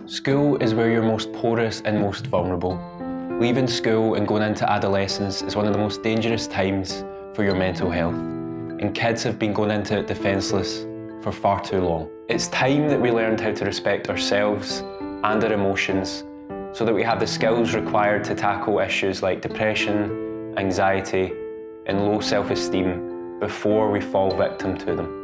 School is where you're most porous and most vulnerable. Leaving school and going into adolescence is one of the most dangerous times for your mental health, and kids have been going into it defenceless for far too long. It's time that we learned how to respect ourselves and our emotions so that we have the skills required to tackle issues like depression, anxiety, and low self-esteem before we fall victim to them.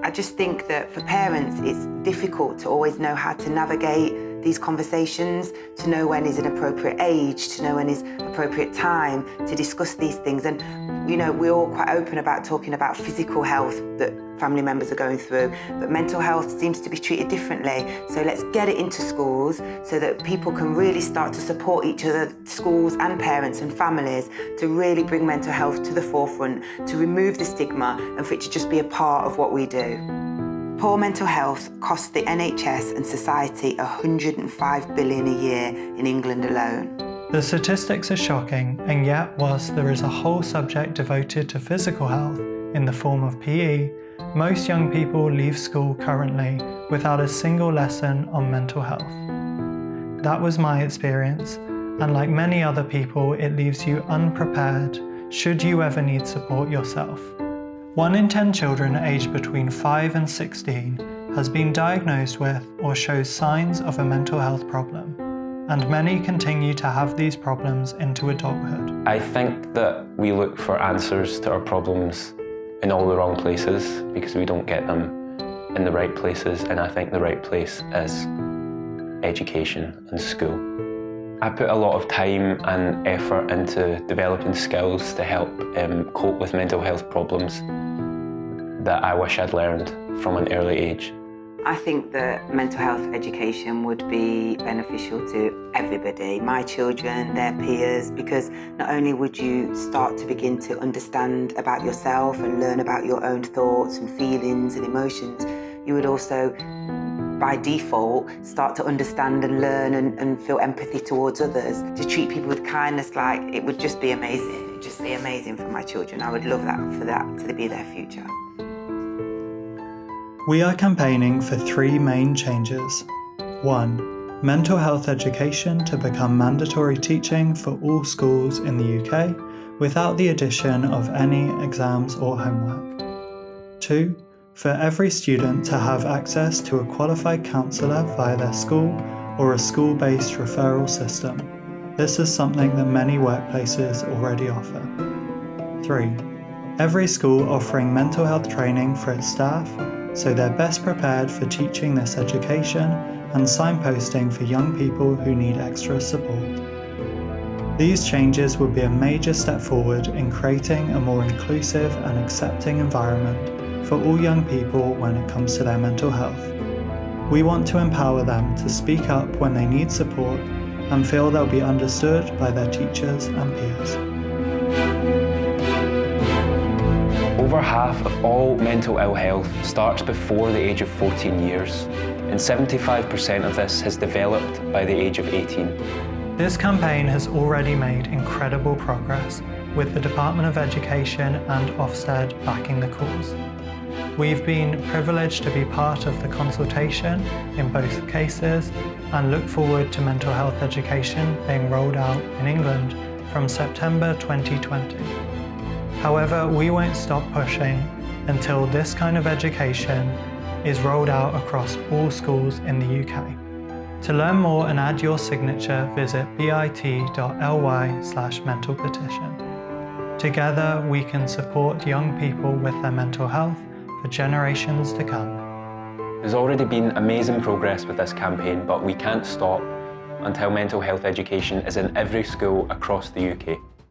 I just think that for parents, it's difficult to always know how to navigate these conversations, to know when is an appropriate age, to know when is appropriate time to discuss these things. And, you know, we're all quite open about talking about physical health that family members are going through, but mental health seems to be treated differently. So let's get it into schools so that people can really start to support each other, schools and parents and families, to really bring mental health to the forefront, to remove the stigma and for it to just be a part of what we do. Poor mental health costs the NHS and society £105 billion a year in England alone. The statistics are shocking, and yet whilst there is a whole subject devoted to physical health in the form of PE, most young people leave school currently without a single lesson on mental health. That was my experience, and like many other people, it leaves you unprepared should you ever need support yourself. 1 in 10 children aged between 5 and 16 has been diagnosed with or shows signs of a mental health problem, and many continue to have these problems into adulthood. I think that we look for answers to our problems in all the wrong places because we don't get them in the right places, and I think the right place is education and school. I put a lot of time and effort into developing skills to help cope with mental health problems that I wish I'd learned from an early age. I think that mental health education would be beneficial to everybody, my children, their peers, because not only would you start to begin to understand about yourself and learn about your own thoughts and feelings and emotions, you would also, by default, start to understand and learn and feel empathy towards others. To treat people with kindness, like, it would just be amazing. It would just be amazing for my children. I would love that for that to be their future. We are campaigning for 3 main changes. 1. Mental health education to become mandatory teaching for all schools in the UK without the addition of any exams or homework. 2. For every student to have access to a qualified counsellor via their school or a school-based referral system. This is something that many workplaces already offer. 3. Every school offering mental health training for its staff so they're best prepared for teaching this education and signposting for young people who need extra support. These changes would be a major step forward in creating a more inclusive and accepting environment for all young people when it comes to their mental health. We want to empower them to speak up when they need support and feel they'll be understood by their teachers and peers. Over half of all mental ill health starts before the age of 14 years, and 75% of this has developed by the age of 18. This campaign has already made incredible progress, with the Department of Education and Ofsted backing the cause. We've been privileged to be part of the consultation in both cases and look forward to mental health education being rolled out in England from September 2020. However, we won't stop pushing until this kind of education is rolled out across all schools in the UK. To learn more and add your signature, visit bit.ly/mentalpetition. Together, we can support young people with their mental health for generations to come. There's already been amazing progress with this campaign, but we can't stop until mental health education is in every school across the UK.